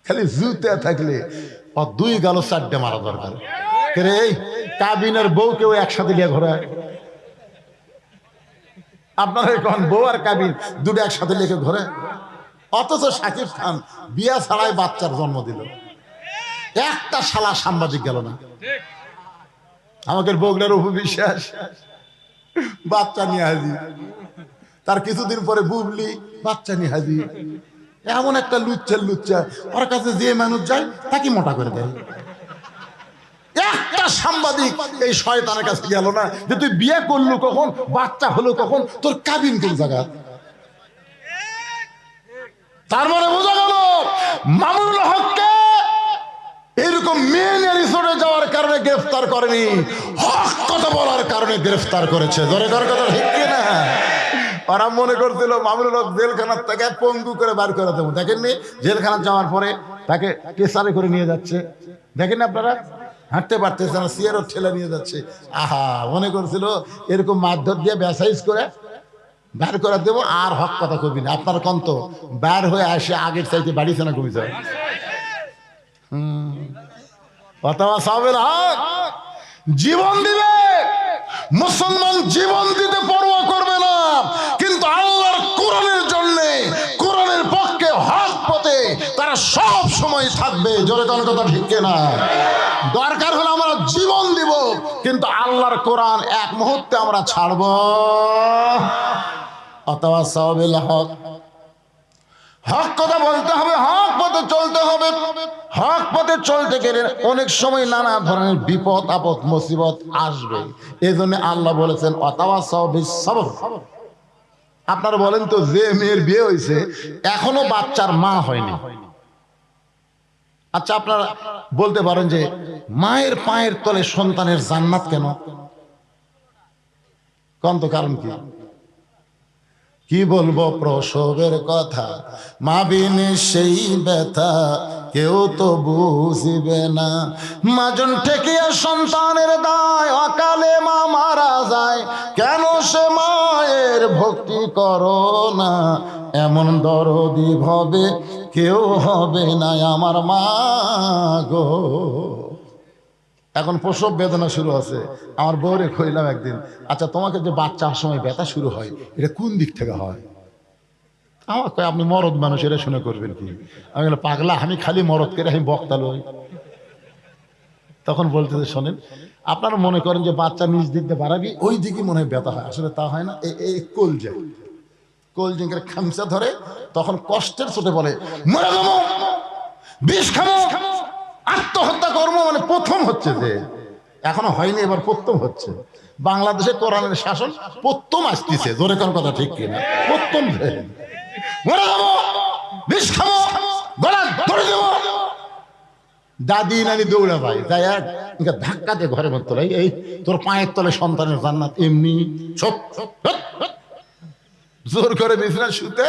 খালি জুতে থাকলে 2 গালো 4টে মারা দরকার। এই কাবিনের বউ কেউ একসাথে নিয়ে ঘোরে? আপনারা এখন বউ আর কাবিন দুটো একসাথে লেখে ঘোরে? অথচ শাকিব খান বিয়া ছাড়াই বাচ্চার জন্ম দিল, একটা শালা সাংবাদিক গেল না। আমাদের বগুড়ার উপবিশ্বাস বাচ্চা নিয়ে হাজির, তার কিছুদিন পরে বুবলি বাচ্চা নিয়ে হাজির। এমন একটা লুচ্চা ওর কাছে যে মানুষ যায় তাকে মোটা করে দেয়। একটা সাংবাদিক এই শয়তানের কাছে গেল না যে তুই বিয়ে করলু কখন, বাচ্চা হলো কখন, তোর কাবিন কোন জায়গা? তার মানে বোঝা গেল মামুনুল হককে এরকম মেয়ে রিসোর্টে যাওয়ার কারণে গ্রেফতার করেনি, হক কথা বলার কারণে গ্রেফতার করেছে। ধরে ধর কথা ঠিক না? ওরা মনে করছিল মামুনুল হক জেলখানার থেকে পঙ্গু করে বার করে দেবো। দেখেননি জেলখানা যাওয়ার পরে তাকে কেসারে করে নিয়ে যাচ্ছে, দেখেন আপনারা? হাঁটতে পারতেছে না, সিয়ারও ঠেলে নিয়ে যাচ্ছে। আহা, মনে করছিল এরকম মারধর দিয়ে ব্যাসাইজ করে বার করে দেবো আর হক কথা কবি না। আপনার কন্ত বার হয়ে আসে আগের চাইতে বাড়িছে না কমিছে? জীবন দিবে মুসলমান, জীবন দিতে পরোয়া করবে না, কিন্তু আল্লাহর কোরআনের জন্য, কোরআনের পক্ষে, হক পথে তারা সব সময় থাকবে। জোরে কোন কথা ঠিক না? দরকার হলে আমরা জীবন দিব, কিন্তু আল্লাহর কোরআন এক মুহূর্তে আমরা ছাড়ব। অতাওয়াসাউ বিল হক, হক কথা বলতে হবে, হক পথে চলতে হবে। হক পথে চলতে গেলে অনেক সময় নানা ধরনের বিপদ আপদ মুসিবত আসবে। এই জন্য আল্লাহ বলেছেন ওয়াতাওয়াসাউ বিস সবর। আপনারা বলেন তো, যে মেয়ের বিয়ে হয়েছে এখনো বাচ্চার মা হয়নি, আচ্ছা আপনারা বলতে পারেন যে মায়ের পায়ের তলে সন্তানের জান্নাত কেন? কোন তো কারণ কি? কি বলবো প্রসবের কথা, মা বিনে সেই ব্যথা কেউ তো বুঝিবে না। মাজন ঠেকিয়া সন্তানের দায়, অকালে মা মারা যায়, কেন সে মায়ের ভক্তি করো না? এমন দরদি ভবে কেউ হবে না আমার মা গো। এখন প্রসব বেদনা শুরু আছে। আমার বউরে কইলাম একদিন, আচ্ছা তোমাকে যে বাচ্চার সময় ব্যথা শুরু হয় এটা কোন দিক থেকে হয়? আমার কয়, আপনি মরদ মানুষ, এটা শুনে করবেন কি? আমি বললাম, পাগলা, আমি খালি মরদ করে আমি বক্তা লই। তখন বলতেছে, শোনেন, আপনারা মনে করেন যে বাচ্চা নিজ দিক দিয়ে বাড়াবি, ওই দিকে মনে হয় ব্যথা হয়, আসলে তা হয় না। এই কোলজিঙ্কের খামচা ধরে তখন কষ্টের চোটে বলে মরে যাবো, বিষ খাবো, আত্মহত্যা করবো। মানে প্রথম হচ্ছে যে, এখনো হয়নি, এবার প্রথম হচ্ছে। বাংলাদেশে কোরআনের শাসন প্রথম আসতেছে। জোরে কোন কথা ঠিক কিনা? প্রথম মরে যাবো, বিষ খাবো, গলা ধরে দেবো। দাদি নানি দৌড়া ভাই যাই ধাক্কা দিয়ে ঘরের মধ্যে তোলাই, এই তোর পায়ের তলে সন্তানের জান্নাত এমনি জোর করে বিছানা শুতে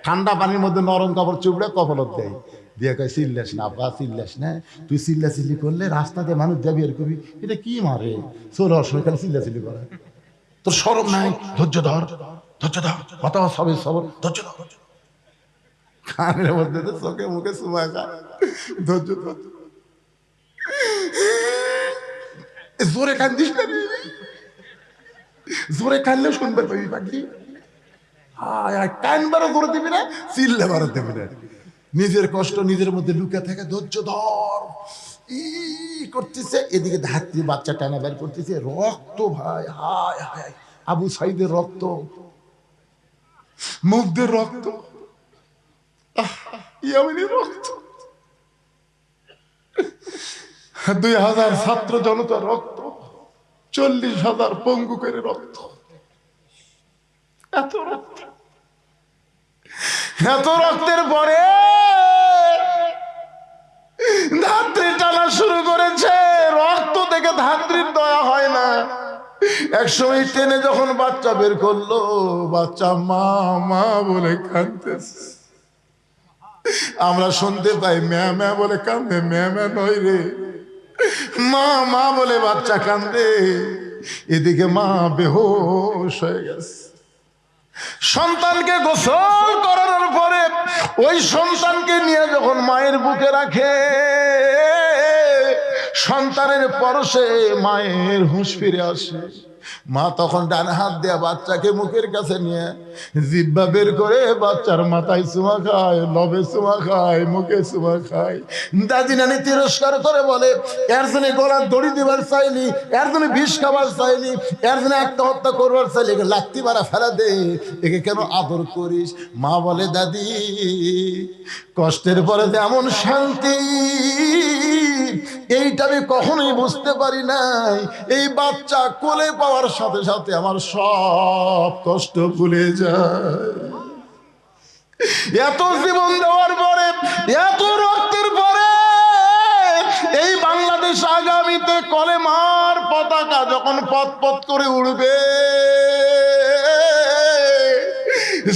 ঠান্ডা পানির মধ্যে নরম কাপড় চুপড়ে কপালত দেয়, দিয়ে কয় চিল্লাস না বা চিল্লাস না, তুই চিল্লা চিল্লি করলে রাস্তাতে মানুষ যাবি আর কবি এটা কি মারে চোর অসময় খালি চিল্লা চিল্লি করে, তোর শরম নাই, ধৈর্য ধর ধৈর্য ধর, কথা সবে সবর, ধৈর্য ধর। কানের মধ্যে তো চোখে মুখে চুমা খায়, ধৈর্য ধর, জোরে কান্দিস না, জোরে কানলে শুনবে পাবি পাখি, কানবারও জোরে দিবি না, চিল্লে বারো দিবি না, নিজের কষ্ট নিজের মধ্যে লুকে থাকে, ধৈর্য ধর ই করতেছে, এদিকে ধাত্রী বাচ্চা টানা বের করতেছে, রক্ত ভাই, হায় হায়, আবু সাইদের রক্ত, মুগ্ধের রক্ত, ইয়ামিনের রক্ত, 2000 ছাত্র জনতার রক্ত, 40,000 পঙ্গু করে রক্ত, এত রক্ত, এত রক্তের পরে ধাত্রী টানা শুরু করেছে, রক্ত থেকে ধাত্রীর দয়া হয় না। একসময় টেনে যখন বাচ্চা বের করলো, বাচ্চা মা মা বলে কাঁদতেছে, আমরা শুনতে পাই ম্যা ম্যা বলে কান্দে, ম্যা ম্যা নয় রে, মা মা বলে বাচ্চা কান্দে, এদিকে মা বেহুশ হয়ে গেছে। সন্তানকে গোসল করানোর পরে ওই সন্তানকে নিয়ে যখন মায়ের বুকে রাখে, সন্তানের পরশে মায়ের হুঁশ ফিরে আসে। মা তখন ডান হাত দেয়া বাচ্চাকে মুখের কাছে নিয়ে জিহ্বা বের করে বাচ্চার মাথায় চুমা খায়, লবে চুমা খায়, মুখে চুমা খায়। দাদি নানি তিরস্কার করে বলে, এর জন্য গলার দড়ি দিবার চাইলি, এর জন্য বিষ খাবার চাইলি, এর জন্য আত্মহত্যা করবার চাইলি, একে লাত্তি মারা ফেলা দে, একে কেন আদর করিস? মা বলে, দাদি কষ্টের পরে যে এমন শান্তি এইটা আমি কখনোই বুঝতে পারি নাই। এই বাচ্চা কোলে পাওয়ার সাথে সাথে আমার সব কষ্ট ভুলে যায়। এত জীবন দেওয়ার পরে, এত রক্তের পরে এই বাংলাদেশ আগামীতে কলেমার পতাকা যখন পথ পথ করে উড়বে,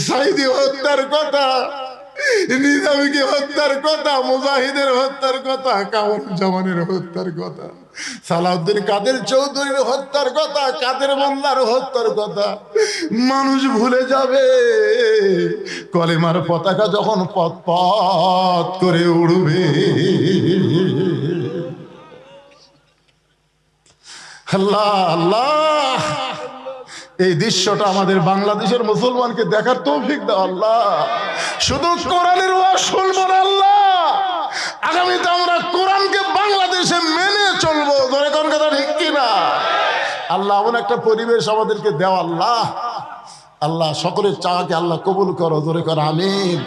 সাইদি হত্যার কথা, নিজামীকে হত্যার কথা, মুজাহিদের হত্যার কথা, কামরুজ্জামানের হত্যার কথা, সালাউদ্দিন কাদের চৌধুরীর হত্যার কথা, কাদের মোল্লার হত্যার কথা মানুষ ভুলে যাবে। কলেমার পতাকা যখন পথ পথ করে উড়বে, আল্লাহ আল্লাহ, এই দৃশ্যটা আমাদের বাংলাদেশের মুসলমানকে দেখার তৌফিক দাও আল্লাহ। শুধু কোরআনের ওয়াজ শুনবো না আল্লাহ, আগামীতে আমরা কোরআনকে বাংলাদেশে মেনে চলবো। ধরে কোন কথা ঠিক কিনা? আল্লাহ এমন একটা পরিবেশ আমাদেরকে দেওয়া আল্লাহ। আল্লাহ সকলের চাওয়াকে আল্লাহ কবুল করো, ধরে কর আমিন।